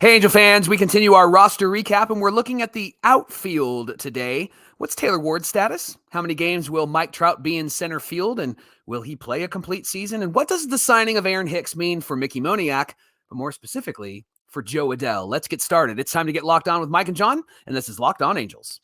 Hey, Angel fans, we continue our roster recap, and we're looking at the outfield today. What's Taylor Ward's status? How many games will Mike Trout be in center field, and will he play a complete season? And what does the signing of Aaron Hicks mean for Mickey Moniak, but more specifically for Joe Adell? Let's get started. It's time to get locked on with Mike and John, and this is Locked On Angels.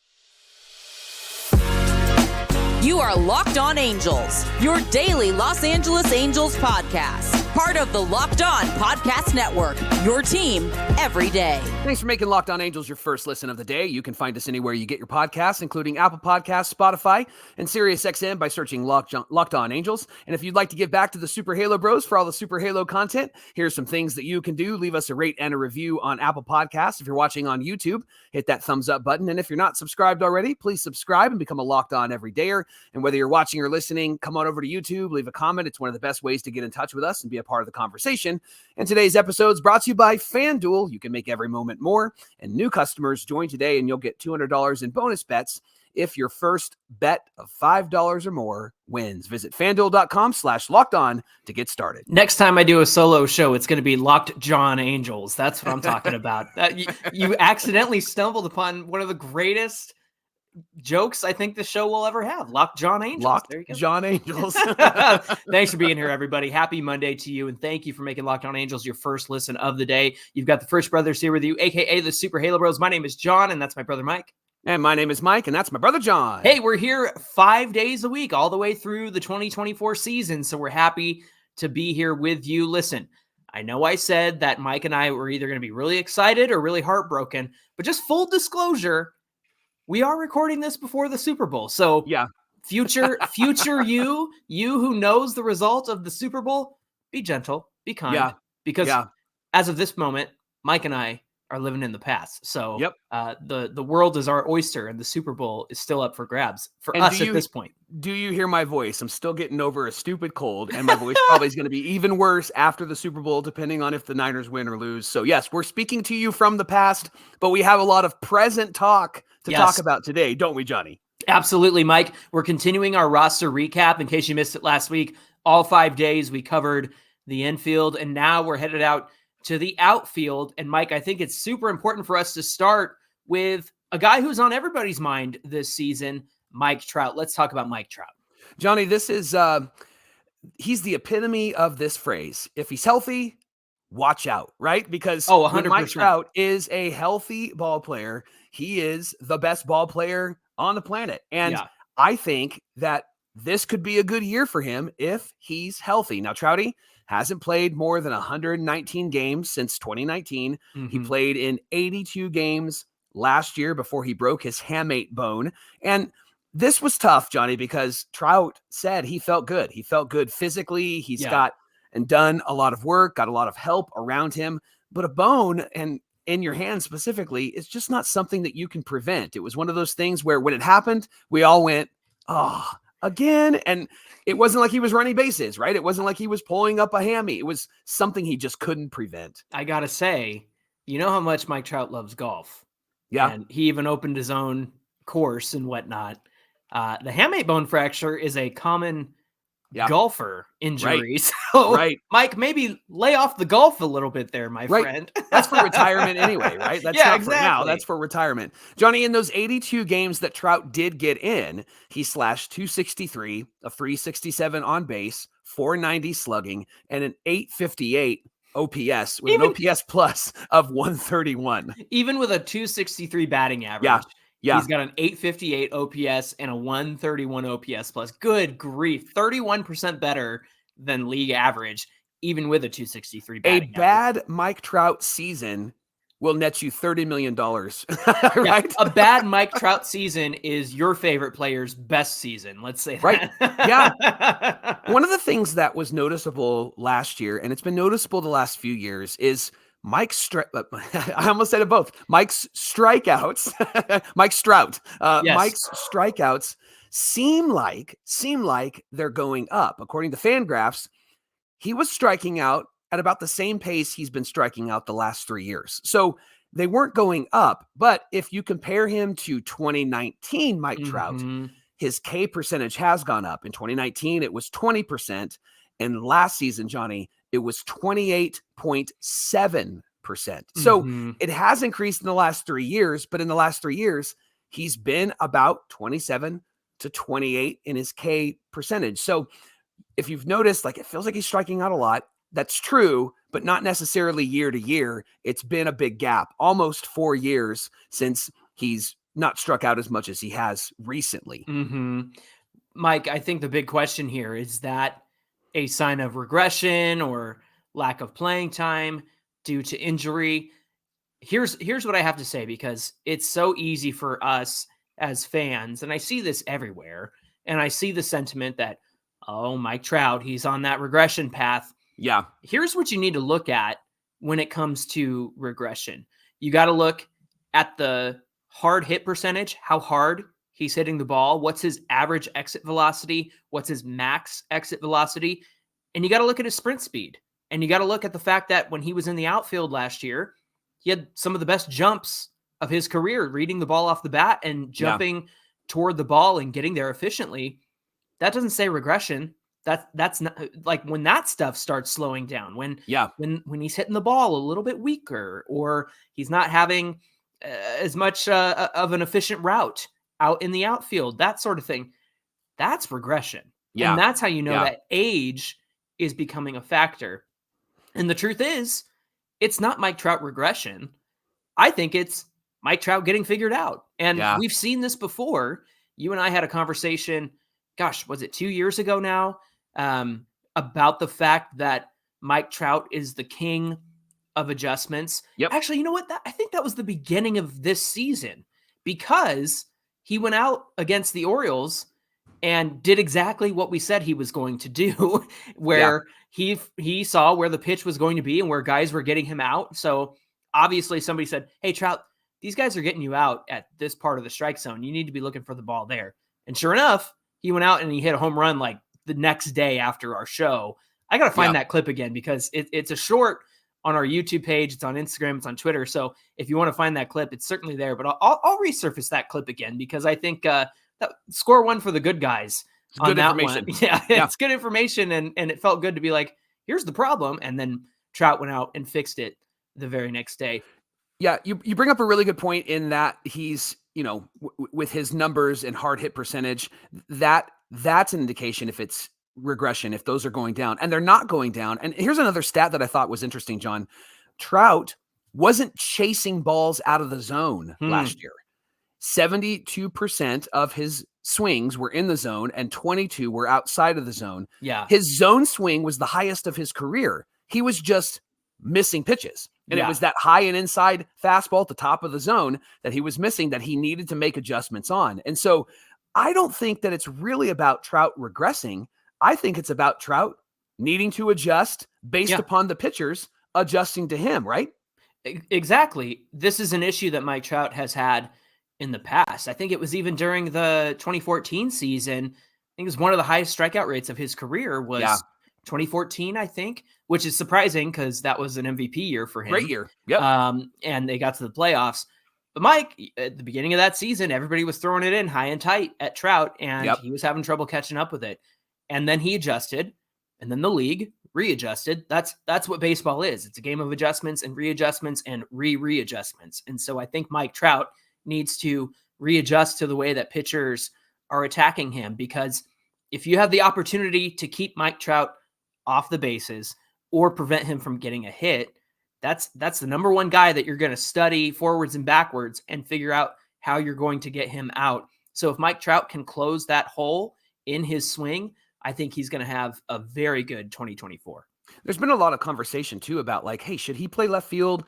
You are Locked On Angels, your daily Los Angeles Angels podcast. Part of the Locked On Podcast Network, your team every day. Thanks for making Locked On Angels your first listen of the day. You can find us anywhere you get your podcasts, including Apple Podcasts, Spotify, and SiriusXM by searching Locked On Angels. And if you'd like to give back to the Super Halo Bros for all the Super Halo content, here's some things that you can do. Leave us a rate and a review on Apple Podcasts. If you're watching on YouTube, hit that thumbs up button. And if you're not subscribed already, please subscribe and become a Locked On everydayer. And whether you're watching or listening, come on over to YouTube, leave a comment. It's one of the best ways to get in touch with us and be a part of the conversation. And today's episode is brought to you by FanDuel. You can make every moment more. And new customers join today and you'll get $200 in bonus bets if your first bet of $5 or more wins. Visit FanDuel.com/lockedon to get started. Next time I do a solo show, it's going to be Locked John Angels. That's what I'm talking about. You accidentally stumbled upon one of the greatest jokes I think the show will ever have. Locked John Angels. Locked there you go. John Angels. Thanks for being here, everybody. Happy Monday to you, and thank you for making Locked On Angels your first listen of the day. You've got the First Brothers here with you, a.k.a. the Super Halo Bros. My name is John, and that's my brother Mike. And my name is Mike, and that's my brother John. Hey, we're here 5 days a week, all the way through the 2024 season, so we're happy to be here with you. Listen, I know I said that Mike and I were either going to be really excited or really heartbroken, but just full disclosure, we are recording this before the Super Bowl. So yeah, future you who knows the result of the Super Bowl, be gentle, be kind. Because as of this moment, Mike and I are living in the past. So the world is our oyster and the Super Bowl is still up for grabs for us at this point. Do you hear my voice? I'm still getting over a stupid cold, and my voice probably is going to be even worse after the Super Bowl, depending on if the Niners win or lose. So yes, we're speaking to you from the past, but we have a lot of present talk to talk about today, don't we, Johnny? Absolutely, Mike. We're continuing our roster recap. In case you missed it last week, all 5 days we covered the infield, and now we're headed out to the outfield. And Mike, I think it's super important for us to start with a guy who's on everybody's mind this season, Mike Trout. Let's talk about Mike Trout. Johnny, this is he's the epitome of this phrase. If he's healthy, watch out, right? Because 100%. When Mike Trout is a healthy ball player, he is the best ball player on the planet. And I think that this could be a good year for him if he's healthy. Now, Trouty hasn't played more than 119 games since 2019. He played in 82 games last year before he broke his hamate bone. And this was tough, Johnny, because Trout said he felt good. He felt good physically. He's got and done a lot of work, got a lot of help around him. But a bone, and in your hand specifically, is just not something that you can prevent. It was one of those things where when it happened, we all went, oh, again. And it wasn't like he was running bases, right? It wasn't like he was pulling up a hammy. It was something he just couldn't prevent. I got to say, you know how much Mike Trout loves golf. Yeah. And he even opened his own course and whatnot. The hamate bone fracture is a common golfer injury. Right. So, Mike, maybe lay off the golf a little bit there, my friend. That's for retirement anyway, right? That's not for now. That's for retirement. Johnny, in those 82 games that Trout did get in, he slashed .263, a .367 on base, .490 slugging, and an .858 OPS with an OPS plus of 131. Even with a .263 batting average. Yeah. He's got an .858 OPS and a 131 OPS plus. Good grief. 31% better than league average, even with a .263 batting average. A bad Mike Trout season will net you $30 million, right? Yeah, a bad Mike Trout season is your favorite player's best season. Let's say that. Right. Yeah. One of the things that was noticeable last year, and it's been noticeable the last few years, is Mike's I almost said it both. Mike's strikeouts, Mike's Trout. Mike's strikeouts seem like they're going up. According to FanGraphs, he was striking out at about the same pace he's been striking out the last 3 years. So they weren't going up. But if you compare him to 2019 Mike Trout, his K percentage has gone up. In 2019, it was 20%. And last season, Johnny, it was 28.7%. So it has increased in the last 3 years, but in the last 3 years, he's been about 27 to 28 in his K percentage. So if you've noticed, like, it feels like he's striking out a lot. That's true, but not necessarily year to year. It's been a big gap, almost 4 years since he's not struck out as much as he has recently. Mike, I think the big question here is that a sign of regression or lack of playing time due to injury. Here's what I have to say, because it's so easy for us as fans, and I see this everywhere, and I see the sentiment that, oh, Mike Trout, he's on that regression path. Yeah. Here's what you need to look at when it comes to regression. You got to look at the hard hit percentage, how hard he's hitting the ball, what's his average exit velocity, what's his max exit velocity, and you got to look at his sprint speed. And you got to look at the fact that when he was in the outfield last year, he had some of the best jumps of his career, reading the ball off the bat and jumping toward the ball and getting there efficiently. That doesn't say regression. That's not, like, when that stuff starts slowing down, when he's hitting the ball a little bit weaker, or he's not having as much of an efficient route out in the outfield, that sort of thing, that's regression. And that's how you know that age is becoming a factor. And the truth is, it's not Mike Trout regression. I think it's Mike Trout getting figured out. And we've seen this before. You and I had a conversation, gosh, was it 2 years ago now, about the fact that Mike Trout is the king of adjustments. Actually, you know what? I think that was the beginning of this season, because he went out against the Orioles and did exactly what we said he was going to do, where he saw where the pitch was going to be and where guys were getting him out. So obviously somebody said, hey, Trout, these guys are getting you out at this part of the strike zone. You need to be looking for the ball there. And sure enough, he went out and he hit a home run like the next day after our show. I got to find that clip again, because it's a short on our YouTube page. It's on Instagram. It's on Twitter. So if you want to find that clip, it's certainly there. But I'll resurface that clip again, because I think that score one for the good guys. It's good information. It's good information. And it felt good to be like, here's the problem. And then Trout went out and fixed it the very next day. Yeah, you bring up a really good point in that he's, with his numbers and hard hit percentage, that's an indication if it's regression, if those are going down, and they're not going down. And here's another stat that I thought was interesting, John. Trout wasn't chasing balls out of the zone last year. 72% of his swings were in the zone and 22 were outside of the zone. His zone swing was the highest of his career. He was just missing pitches. And it was that high and inside fastball at the top of the zone that he was missing, that he needed to make adjustments on. And so I don't think that it's really about Trout regressing. I think it's about Trout needing to adjust based upon the pitchers adjusting to him, right? Exactly. This is an issue that Mike Trout has had in the past. I think it was even during the 2014 season. I think it was one of the highest strikeout rates of his career was 2014, I think, which is surprising because that was an MVP year for him. Great year. And they got to the playoffs. But Mike, at the beginning of that season, everybody was throwing it in high and tight at Trout, and he was having trouble catching up with it. And then he adjusted, and then the league readjusted. That's what baseball is. It's a game of adjustments and readjustments and readjustments. And so I think Mike Trout needs to readjust to the way that pitchers are attacking him, because if you have the opportunity to keep Mike Trout off the bases or prevent him from getting a hit, that's the number one guy that you're going to study forwards and backwards and figure out how you're going to get him out. So if Mike Trout can close that hole in his swing, I think he's going to have a very good 2024. There's been a lot of conversation too about like, hey, should he play left field?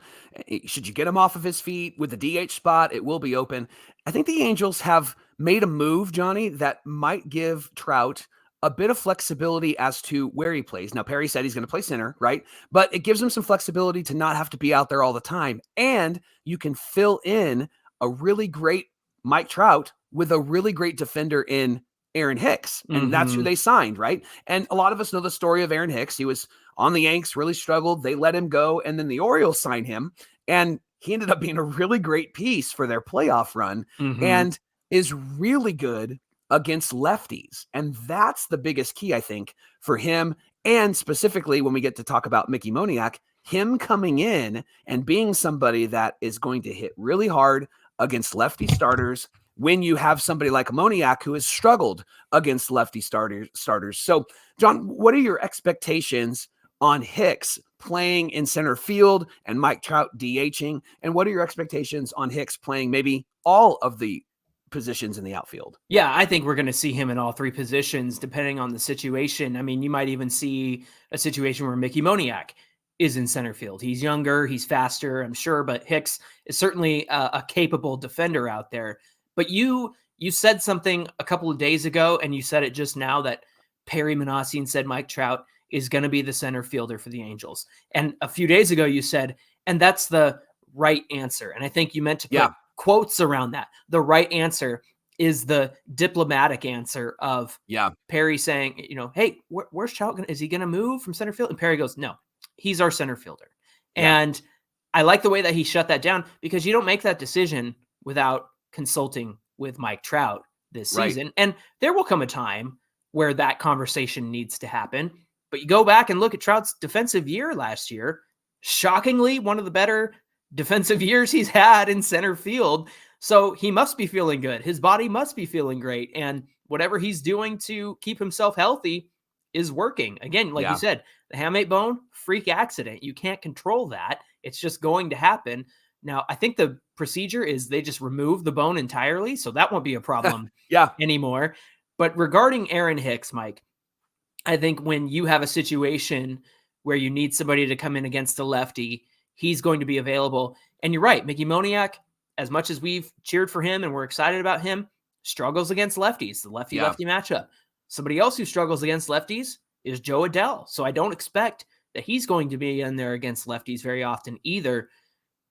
Should you get him off of his feet with the DH spot? It will be open. I think the Angels have made a move, Johnny, that might give Trout a bit of flexibility as to where he plays. Now, Perry said he's going to play center, right? But it gives him some flexibility to not have to be out there all the time. And you can fill in a really great Mike Trout with a really great defender in Aaron Hicks. And that's who they signed, right? And a lot of us know the story of Aaron Hicks. He was on the Yanks, really struggled. They let him go. And then the Orioles signed him. And he ended up being a really great piece for their playoff run and is really good against lefties. And that's the biggest key, I think, for him. And specifically when we get to talk about Mickey Moniak, him coming in and being somebody that is going to hit really hard against lefty starters when you have somebody like Moniak who has struggled against lefty starters. So, John, what are your expectations on Hicks playing in center field and Mike Trout DHing? And what are your expectations on Hicks playing maybe all of the positions in the outfield? Yeah, I think we're going to see him in all three positions depending on the situation. I mean, you might even see a situation where Mickey Moniak is in center field. He's younger, he's faster, I'm sure, but Hicks is certainly a capable defender out there. But you said something a couple of days ago, and you said it just now, that Perry Minasian said Mike Trout is going to be the center fielder for the Angels. And a few days ago you said, and that's the right answer. And I think you meant to put quotes around that. The right answer is the diplomatic answer of Perry saying, hey, where's Trout? Is he going to move from center field? And Perry goes, no, he's our center fielder. Yeah. And I like the way that he shut that down, because you don't make that decision without consulting with Mike Trout this season. And there will come a time where that conversation needs to happen. But you go back and look at Trout's defensive year last year, shockingly, one of the better defensive years he's had in center field. So he must be feeling good. His body must be feeling great. And whatever he's doing to keep himself healthy is working. Again, like you said, the hamate bone, freak accident. You can't control that. It's just going to happen. Now, I think the procedure is they just remove the bone entirely, so that won't be a problem anymore. But regarding Aaron Hicks, Mike, I think when you have a situation where you need somebody to come in against a lefty, he's going to be available. And you're right, Mickey Moniak, as much as we've cheered for him and we're excited about him, struggles against lefties, the lefty-lefty matchup. Somebody else who struggles against lefties is Joe Adell. So I don't expect that he's going to be in there against lefties very often either.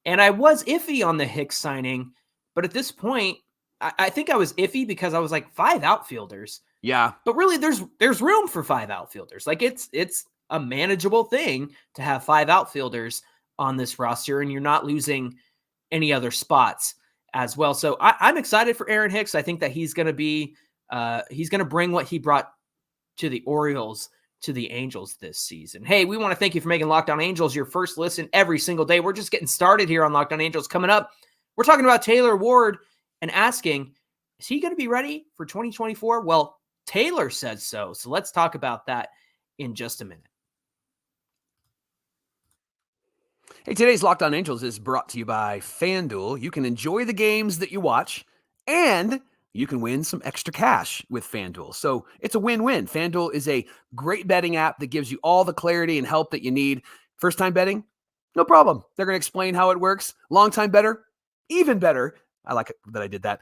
And I was iffy on the Hicks signing, but at this point, I think I was iffy because I was like 5 outfielders. Yeah. But really, there's room for 5 outfielders. Like it's a manageable thing to have 5 outfielders on this roster, and you're not losing any other spots as well. So I'm excited for Aaron Hicks. I think that he's going to bring what he brought to the Orioles to the Angels this season. Hey, we want to thank you for making Locked On Angels your first listen every single day. We're just getting started here on Locked On Angels. Coming up, we're talking about Taylor Ward and asking, is he going to be ready for 2024? Well, Taylor says so. So let's talk about that in just a minute. Hey, today's Locked On Angels is brought to you by FanDuel. You can enjoy the games that you watch, and you can win some extra cash with FanDuel. So it's a win-win. FanDuel is a great betting app that gives you all the clarity and help that you need. First time betting? No problem. They're going to explain how it works. Long time better? Even better. I like it that I did that.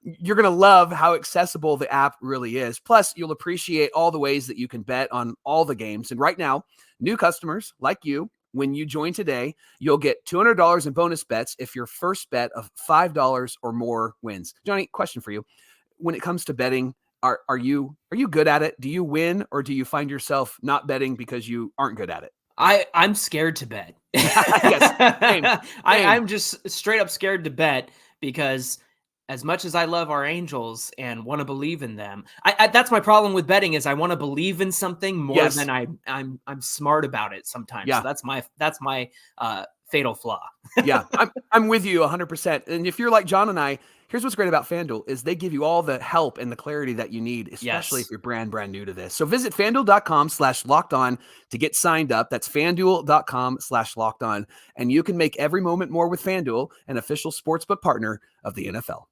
You're going to love how accessible the app really is. Plus, you'll appreciate all the ways that you can bet on all the games. And right now, new customers like you, when you join today, you'll get $200 in bonus bets if your first bet of $5 or more wins. Johnny, question for you. When it comes to betting, are you good at it? Do you win, or do you find yourself not betting because you aren't good at it? I'm scared to bet. Yes, same. I'm just straight up scared to bet, because as much as I love our Angels and want to believe in them, that's my problem with betting, is I want to believe in something more than I'm smart about it sometimes. Yeah. So that's my fatal flaw. Yeah, I'm with you 100%. And if you're like John and I, here's what's great about FanDuel is they give you all the help and the clarity that you need, especially if you're brand new to this. So visit FanDuel.com/lockedon to get signed up. That's FanDuel.com/lockedon. And you can make every moment more with FanDuel, an official sportsbook partner of the NFL.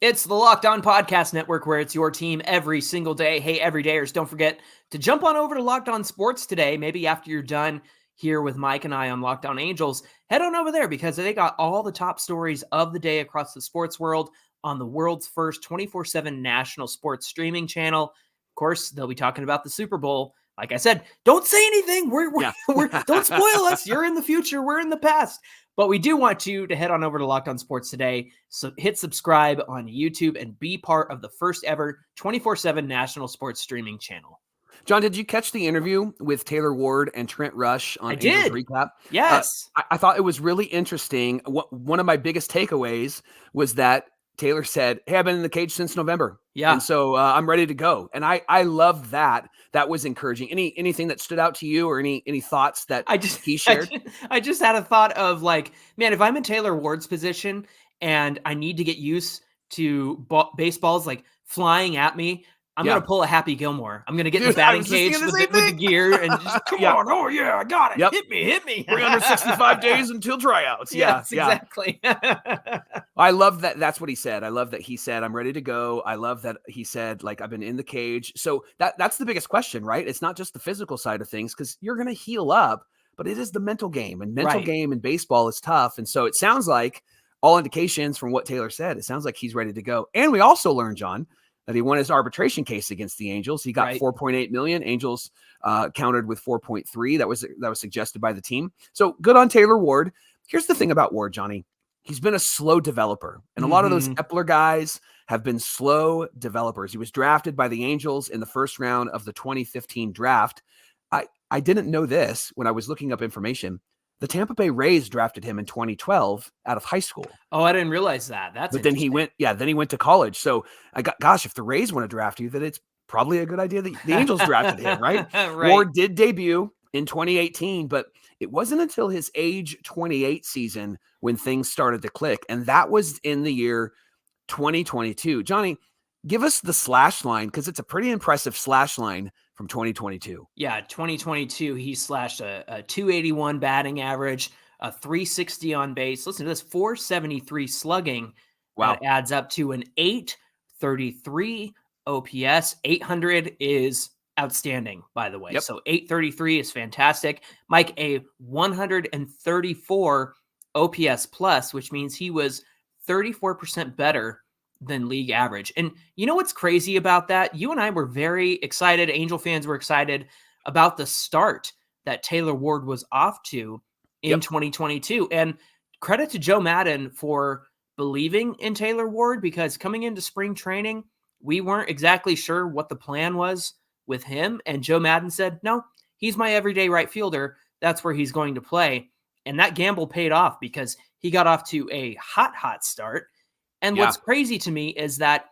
It's the Locked On Podcast Network, where it's your team every single day. Hey, everydayers, don't forget to jump on over to Locked On Sports today. Maybe after you're done here with Mike and I on Locked On Angels, head on over there, because they got all the top stories of the day across the sports world on the world's first 24/7 national sports streaming channel. Of course, they'll be talking about the Super Bowl. Like I said, don't say anything. We're don't spoil us. You're in the future. We're in the past. But we do want you to head on over to Locked On Sports today. So hit subscribe on YouTube and be part of the first ever 24/7 national sports streaming channel. John, did you catch the interview with Taylor Ward and Trent Rush on Angels Recap? Yes. I thought it was really interesting. One of my biggest takeaways was that Taylor said, hey, I've been in the cage since November. Yeah. And so I'm ready to go. And I love that, that was encouraging. Anything that stood out to you, or any thoughts that he shared? I just had a thought of like, man, if I'm in Taylor Ward's position and I need to get used to baseballs like flying at me, I'm going to pull a Happy Gilmore. I'm going to get in the batting cage with the gear and just, come on, oh yeah, I got it. Hit me. 365 days until tryouts. Yes, exactly. I love that. That's what he said. I love that he said, I'm ready to go. I love that he said, like, I've been in the cage. So that's the biggest question, right? It's not just the physical side of things, because you're going to heal up, but it is the mental game, and mental game in baseball is tough. And so it sounds like, all indications from what Taylor said, it sounds like he's ready to go. And we also learned, John, that he won his arbitration case against the Angels. He got $4.8 million. Angels countered with 4.3. That was suggested by the team. So good on Taylor Ward. Here's the thing about Ward, Johnny. He's been a slow developer. And a lot of those Epler guys have been slow developers. He was drafted by the Angels in the first round of the 2015 draft. I didn't know this when I was looking up information. The Tampa Bay Rays drafted him in 2012 out of high school. Oh, I didn't realize that. But then he went to college. So gosh, if the Rays want to draft you, then it's probably a good idea that the Angels drafted him, right? Ward did debut in 2018, but it wasn't until his age 28 season when things started to click. And that was in the year 2022. Johnny, give us the slash line, because it's a pretty impressive slash line from 2022. Yeah, 2022, he slashed a 281 batting average, a 360 on base. Listen to this, 473 slugging. Wow. That adds up to an 833 OPS. 800 is outstanding, by the way. Yep. So 833 is fantastic. Mike, a 134 OPS plus, which means he was 34% better than league average. And you know what's crazy about that? You and I were very excited. Angel fans were excited about the start that Taylor Ward was off to in 2022. And credit to Joe Maddon for believing in Taylor Ward, because coming into spring training, we weren't exactly sure what the plan was with him. And Joe Maddon said, no, he's my everyday right fielder. That's where he's going to play. And that gamble paid off, because he got off to a hot start. And what's crazy to me is that,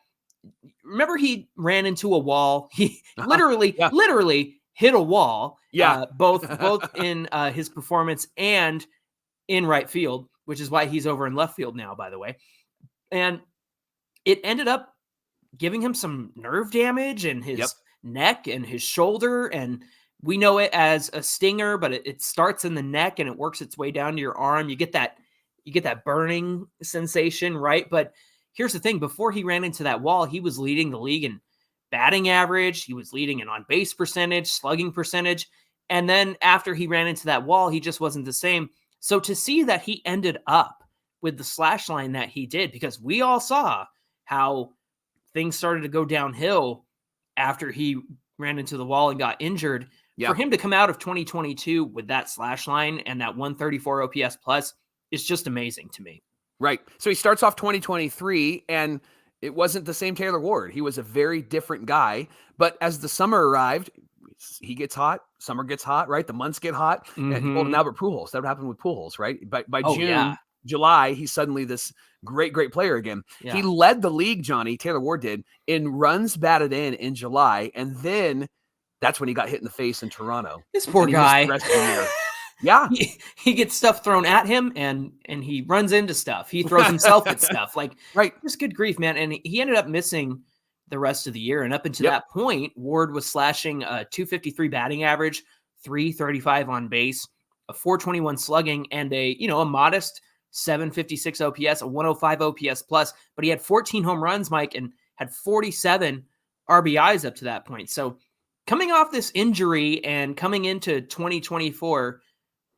remember, he ran into a wall. He literally hit a wall. Both in his performance and in right field, which is why he's over in left field now, by the way. And it ended up giving him some nerve damage in his neck and his shoulder. And we know it as a stinger, but it starts in the neck and it works its way down to your arm. You get that burning sensation, right? But here's the thing. Before he ran into that wall, he was leading the league in batting average. He was leading in on-base percentage, slugging percentage. And then after he ran into that wall, he just wasn't the same. So to see that he ended up with the slash line that he did, because we all saw how things started to go downhill after he ran into the wall and got injured. For him to come out of 2022 with that slash line and that 134 OPS plus, it's just amazing to me. Right. So he starts off 2023, and it wasn't the same Taylor Ward. He was a very different guy. But as the summer arrived, he gets hot. Summer gets hot, right? The months get hot. And Albert Pujols. That happened with Pujols, right? By June, July, he's suddenly this great player again. He led the league, Johnny, Taylor Ward did, in runs batted in July. And then that's when he got hit in the face in Toronto. This poor guy. The rest of the year. Yeah. He gets stuff thrown at him and he runs into stuff. He throws himself at stuff. Like, just good grief, man. And he ended up missing the rest of the year. And up until that point, Ward was slashing a 253 batting average, 335 on base, a 421 slugging, and a modest 756 OPS, a 105 OPS plus. But he had 14 home runs, Mike, and had 47 RBIs up to that point. So coming off this injury and coming into 2024,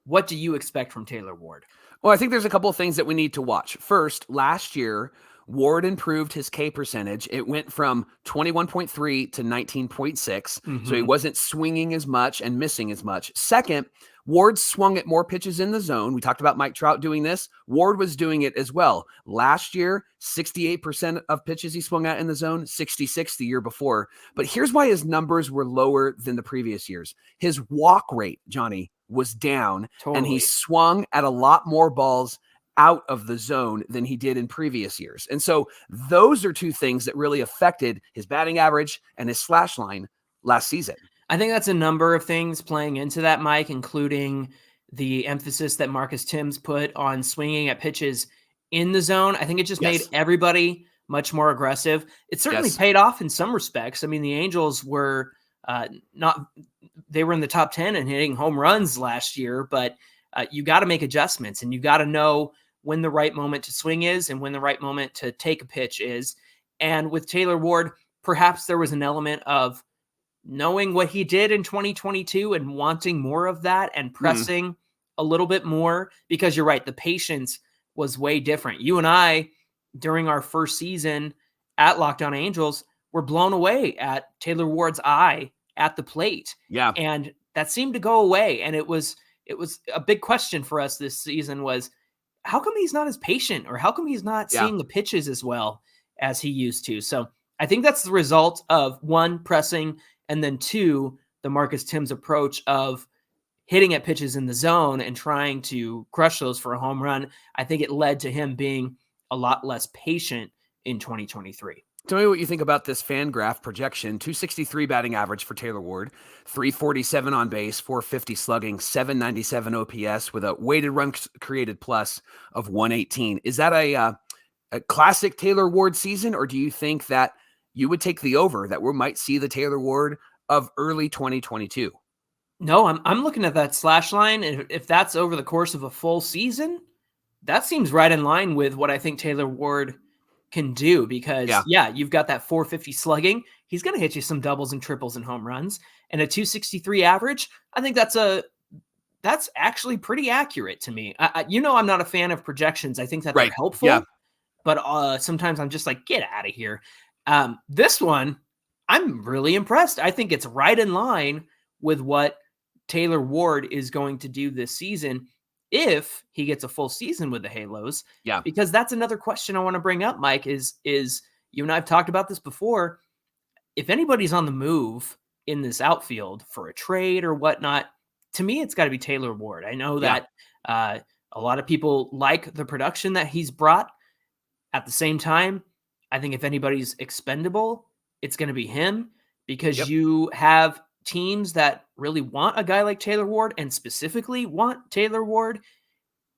what do you expect from Taylor Ward? Well, I think there's a couple of things that we need to watch. First, last year, Ward improved his K percentage. It went from 21.3 to 19.6. So he wasn't swinging as much and missing as much. Second, Ward swung at more pitches in the zone. We talked about Mike Trout doing this. Ward was doing it as well. Last year, 68% of pitches he swung at in the zone, 66 the year before. But here's why his numbers were lower than the previous years. His walk rate, Johnny, was down, and he swung at a lot more balls out of the zone than he did in previous years. And so those are two things that really affected his batting average and his slash line last season. I think that's a number of things playing into that, Mike, including the emphasis that Marcus Thames put on swinging at pitches in the zone. I think it just made everybody much more aggressive. It certainly paid off in some respects. I mean, the Angels were they were in the top 10 and hitting home runs last year, but you got to make adjustments, and you got to know when the right moment to swing is and when the right moment to take a pitch is. And with Taylor Ward, perhaps there was an element of knowing what he did in 2022 and wanting more of that and pressing a little bit more, because you're right, the patience was way different. You and I, during our first season at Locked On Angels, were blown away at Taylor Ward's eye at the plate. Yeah. And that seemed to go away. And it was a big question for us this season was, how come he's not as patient, or how come he's not seeing the pitches as well as he used to? So I think that's the result of, one, pressing, and then two, the Marcus Thames approach of hitting at pitches in the zone and trying to crush those for a home run. I think it led to him being a lot less patient in 2023. Tell me what you think about this FanGraph projection. 263 batting average for Taylor Ward, 347 on base, 450 slugging, 797 OPS with a weighted runs created plus of 118. Is that a classic Taylor Ward season, or do you think that you would take the over, that we might see the Taylor Ward of early 2022? No, I'm looking at that slash line. And if that's over the course of a full season, that seems right in line with what I think Taylor Ward can do, because you've got that 450 slugging. He's going to hit you some doubles and triples and home runs, and a 263 average. I think that's actually pretty accurate to me. I'm not a fan of projections. I think that they're helpful, but sometimes I'm just like, get out of here. This one, I'm really impressed. I think it's right in line with what Taylor Ward is going to do this season if he gets a full season with the Halos. Yeah. Because that's another question I want to bring up, Mike, is you and I have talked about this before. If anybody's on the move in this outfield for a trade or whatnot, to me, it's got to be Taylor Ward. I know that a lot of people like the production that he's brought. At the same time, I think if anybody's expendable, it's going to be him, because you have teams that really want a guy like Taylor Ward and specifically want Taylor Ward.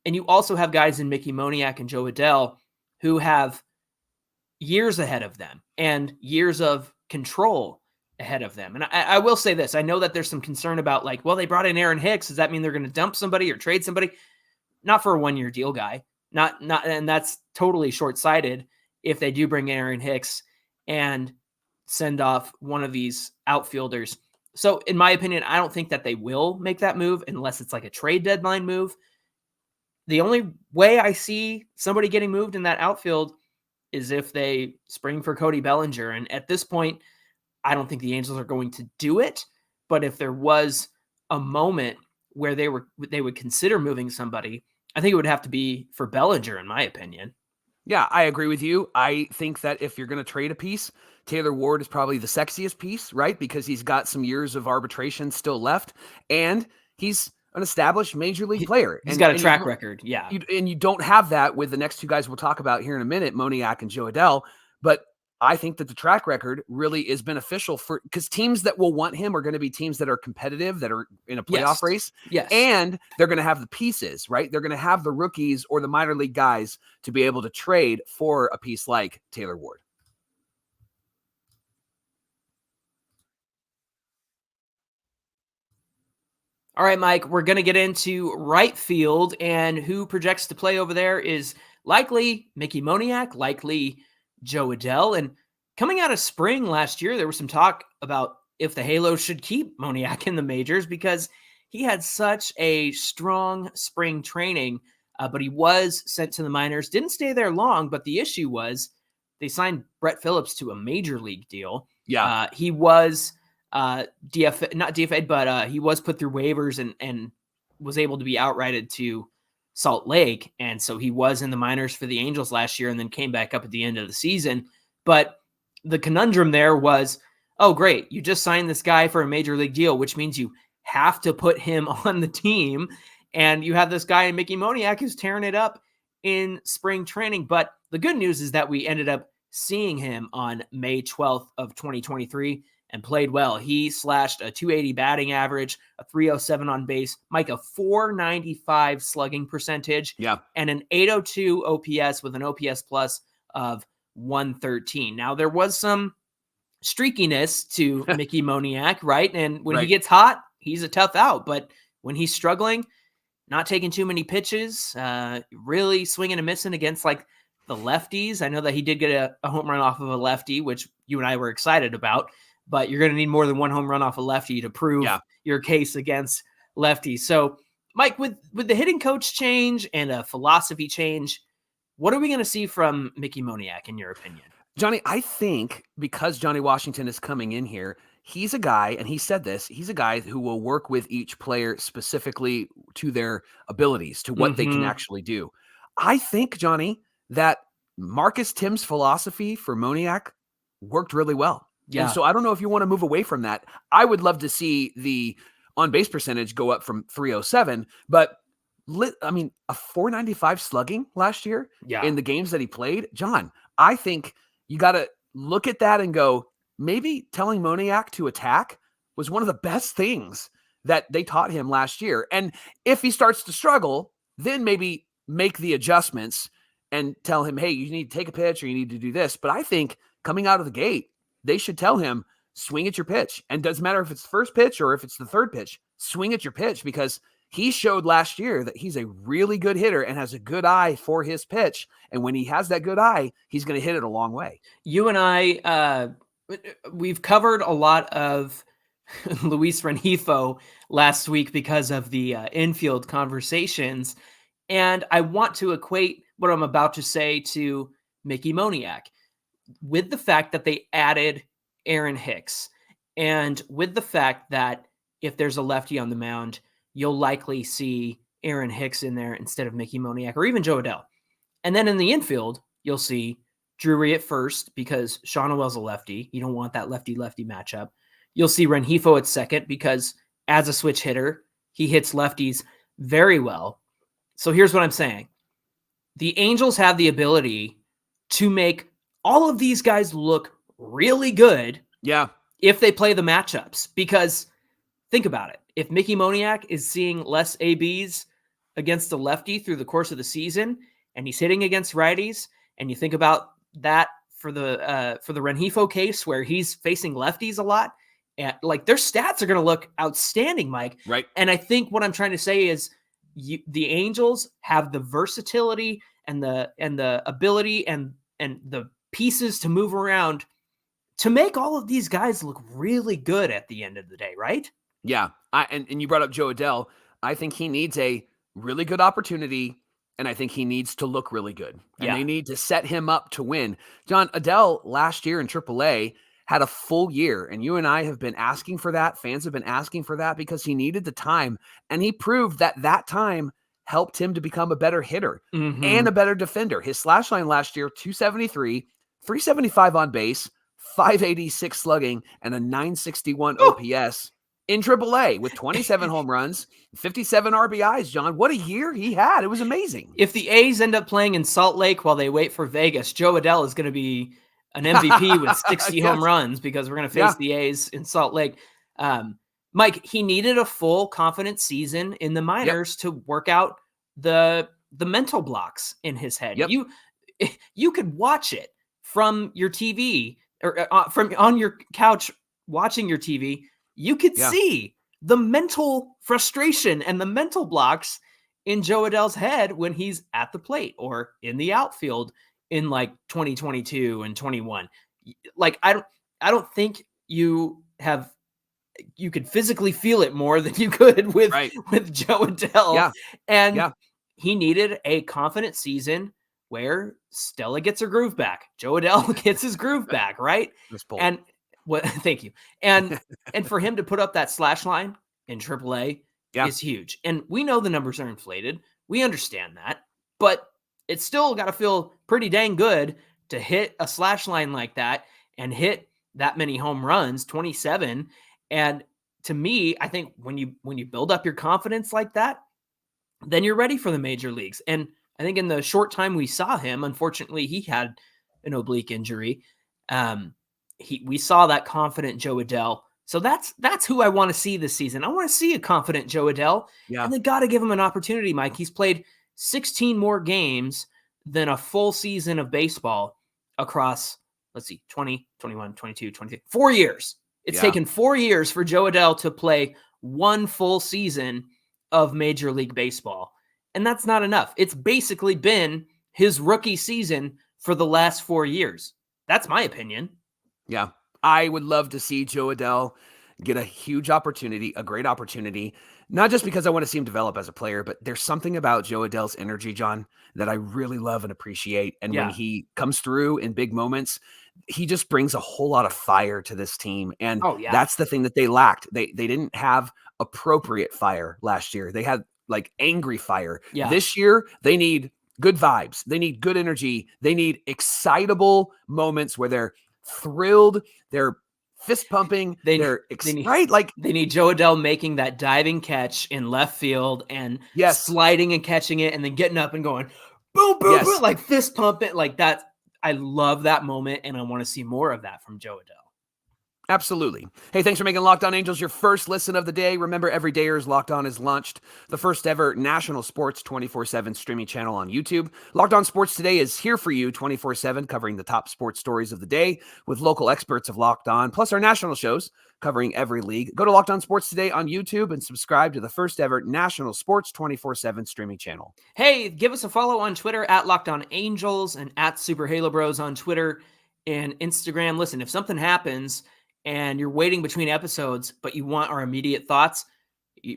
And you also have guys in Mickey Moniak and Joe Adell who have years ahead of them and years of control ahead of them. And I will say this, I know that there's some concern about like, well, they brought in Aaron Hicks. Does that mean they're going to dump somebody or trade somebody? Not for a one-year deal guy. Not, and that's totally short-sighted if they do bring Aaron Hicks and send off one of these outfielders. So in my opinion, I don't think that they will make that move unless it's like a trade deadline move. The only way I see somebody getting moved in that outfield is if they spring for Cody Bellinger. And at this point, I don't think the Angels are going to do it. But if there was a moment where they would consider moving somebody, I think it would have to be for Bellinger, in my opinion. Yeah, I agree with you. I think that if you're going to trade a piece, Taylor Ward is probably the sexiest piece, right? Because he's got some years of arbitration still left, and he's an established major league player. He's got a track record, yeah. And you don't have that with the next two guys we'll talk about here in a minute, Moniak and Joe Adell. But I think that the track record really is beneficial for, because teams that will want him are going to be teams that are competitive, that are in a playoff race. Yes. And they're going to have the pieces, right? They're going to have the rookies or the minor league guys to be able to trade for a piece like Taylor Ward. All right, Mike, we're going to get into right field, and who projects to play over there is likely Mickey Moniak, likely Joe Adell. And coming out of spring last year, there was some talk about if the Halos should keep Moniak in the majors because he had such a strong spring training, but he was sent to the minors, didn't stay there long. But the issue was they signed Brett Phillips to a major league deal. Yeah. He was not DFA'd, but he was put through waivers and was able to be outrighted to Salt Lake. And so he was in the minors for the Angels last year and then came back up at the end of the season. But the conundrum there was, oh, great, you just signed this guy for a major league deal, which means you have to put him on the team. And you have this guy in Mickey Moniak who's tearing it up in spring training. But the good news is that we ended up seeing him on May 12th of 2023 and played well. He slashed a 280 batting average, a 307 on base, Mike, a 495 slugging percentage, and an 802 OPS with an OPS plus of 113. Now, there was some streakiness to Mickey Moniak, right? And when he gets hot, he's a tough out. But when he's struggling, not taking too many pitches, really swinging and missing against like the lefties. I know that he did get a home run off of a lefty, which you and I were excited about, but you're going to need more than one home run off a lefty to prove your case against lefties. So, Mike, with the hitting coach change and a philosophy change, what are we going to see from Mickey Moniak, in your opinion? Johnny, I think because Johnny Washington is coming in here, he's a guy, and he said this, he's a guy who will work with each player specifically to their abilities, to what they can actually do. I think, Johnny, that Marcus Tim's philosophy for Moniak worked really well. Yeah. And so I don't know if you want to move away from that. I would love to see the on-base percentage go up from 307, but a 495 slugging last year in the games that he played, John, I think you got to look at that and go, maybe telling Moniak to attack was one of the best things that they taught him last year. And if he starts to struggle, then maybe make the adjustments and tell him, hey, you need to take a pitch or you need to do this. But I think coming out of the gate, they should tell him, swing at your pitch. And doesn't matter if it's the first pitch or if it's the third pitch, swing at your pitch, because he showed last year that he's a really good hitter and has a good eye for his pitch. And when he has that good eye, he's going to hit it a long way. You and I, we've covered a lot of Luis Rengifo last week because of the infield conversations. And I want to equate what I'm about to say to Mickey Moniak with the fact that they added Aaron Hicks, and with the fact that if there's a lefty on the mound, you'll likely see Aaron Hicks in there instead of Mickey Moniak or even Joe Adell. And then in the infield, you'll see Drury at first because Sean O'Well's a lefty. You don't want that lefty-lefty matchup. You'll see Rengifo at second because as a switch hitter, he hits lefties very well. So here's what I'm saying. The Angels have the ability to make all of these guys look really good if they play the matchups. Because think about it. If Mickey Moniak is seeing less ABs against the lefty through the course of the season, and he's hitting against righties, and you think about that for the Rengifo case where he's facing lefties a lot, and like their stats are going to look outstanding, Mike. Right. And I think what I'm trying to say is the Angels have the versatility and the ability and the pieces to move around to make all of these guys look really good at the end of the day, right? Yeah. And you brought up Joe Adell. I think he needs a really good opportunity, and I think he needs to look really good. And they need to set him up to win. John, Adell last year in AAA had a full year, and you and I have been asking for that. Fans have been asking for that because he needed the time, and he proved that time helped him to become a better hitter and a better defender. His slash line last year, 273, 375 on base, 586 slugging, and a 961 OPS in AAA with 27 home runs, 57 RBIs, John. What a year he had. It was amazing. If the A's end up playing in Salt Lake while they wait for Vegas, Joe Adell is going to be an MVP with 60 home runs because we're going to face the A's in Salt Lake. Mike, he needed a full confident season in the minors to work out the mental blocks in his head. You could watch it from your TV or from on your couch watching your TV. You could see the mental frustration and the mental blocks in Joe Adell's head when he's at the plate or in the outfield in like 2022 and 21. Like, I don't think you could physically feel it more than you could with Joe Adell. And he needed a confident season where Stella gets her groove back. Joe Adell gets his groove back, right? And thank you. And for him to put up that slash line in AAA is huge. And we know the numbers are inflated. We understand that, but it's still got to feel pretty dang good to hit a slash line like that and hit that many home runs, 27. And to me, I think when you build up your confidence like that, then you're ready for the major leagues. And I think in the short time we saw him, unfortunately, he had an oblique injury. we saw that confident Joe Adell. So that's who I want to see this season. I want to see a confident Joe Adell. Yeah. And they got to give him an opportunity, Mike. He's played 16 more games than a full season of baseball across, 20, 21, 22, 23, 4 years. It's taken 4 years for Joe Adell to play one full season of Major League Baseball. And that's not enough. It's basically been his rookie season for the last 4 years. That's my opinion. Yeah. I would love to see Joe Adell get a huge opportunity, a great opportunity, not just because I want to see him develop as a player, but there's something about Joe Adell's energy, John, that I really love and appreciate. And when he comes through in big moments, he just brings a whole lot of fire to this team. And that's the thing that they lacked. They didn't have appropriate fire last year. They had like angry fire. This year, they need good vibes. They need good energy. They need excitable moments where they're thrilled, they're fist pumping, they need Joe Adell making that diving catch in left field and sliding and catching it and then getting up and going boom, boom, boom, like fist pumping like that. I love that moment, and I want to see more of that from Joe Adell. Absolutely. Hey, thanks for making Locked On Angels your first listen of the day. Remember, Everydayers Locked On has launched the first ever national sports 24/7 streaming channel on YouTube. Locked On Sports Today is here for you 24/7, covering the top sports stories of the day with local experts of Locked On, plus our national shows covering every league. Go to Locked On Sports Today on YouTube and subscribe to the first ever national sports 24/7 streaming channel. Hey, give us a follow on Twitter at Locked On Angels and at Super Halo Bros on Twitter and Instagram. Listen, if something happens and you're waiting between episodes, but you want our immediate thoughts,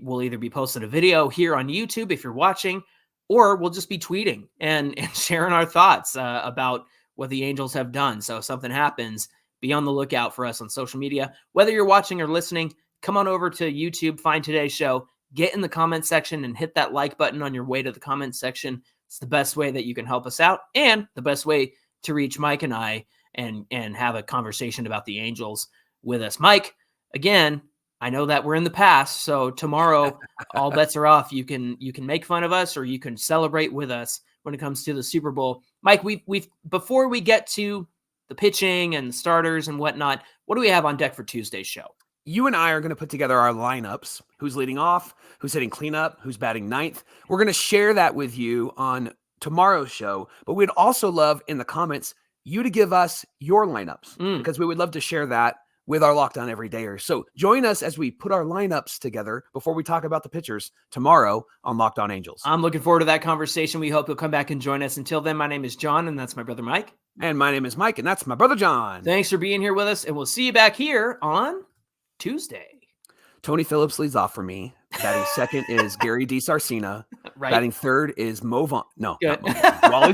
we'll either be posting a video here on YouTube if you're watching, or we'll just be tweeting and sharing our thoughts about what the Angels have done. So if something happens, be on the lookout for us on social media. Whether you're watching or listening, come on over to YouTube, find today's show, get in the comment section and hit that like button on your way to the comment section. It's the best way that you can help us out and the best way to reach Mike and I and have a conversation about the Angels with us. Mike, again, I know that we're in the past, so tomorrow all bets are off. You can make fun of us or you can celebrate with us when it comes to the Super Bowl. Mike, we've before we get to the pitching and the starters and whatnot, what do we have on deck for Tuesday's show? You and I are going to put together our lineups, who's leading off, who's hitting cleanup, who's batting ninth. We're going to share that with you on tomorrow's show, but we'd also love in the comments you to give us your lineups because we would love to share that with our Locked On Everydayers. So join us as we put our lineups together before we talk about the pitchers tomorrow on Locked On Angels. I'm looking forward to that conversation. We hope you'll come back and join us. Until then, my name is John, and that's my brother Mike. And my name is Mike, and that's my brother John. Thanks for being here with us, and we'll see you back here on Tuesday. Tony Phillips leads off for me. Batting second is Gary DiSarcina. Batting third is Mo Vaughn. No, not Mo Vaughn. Wally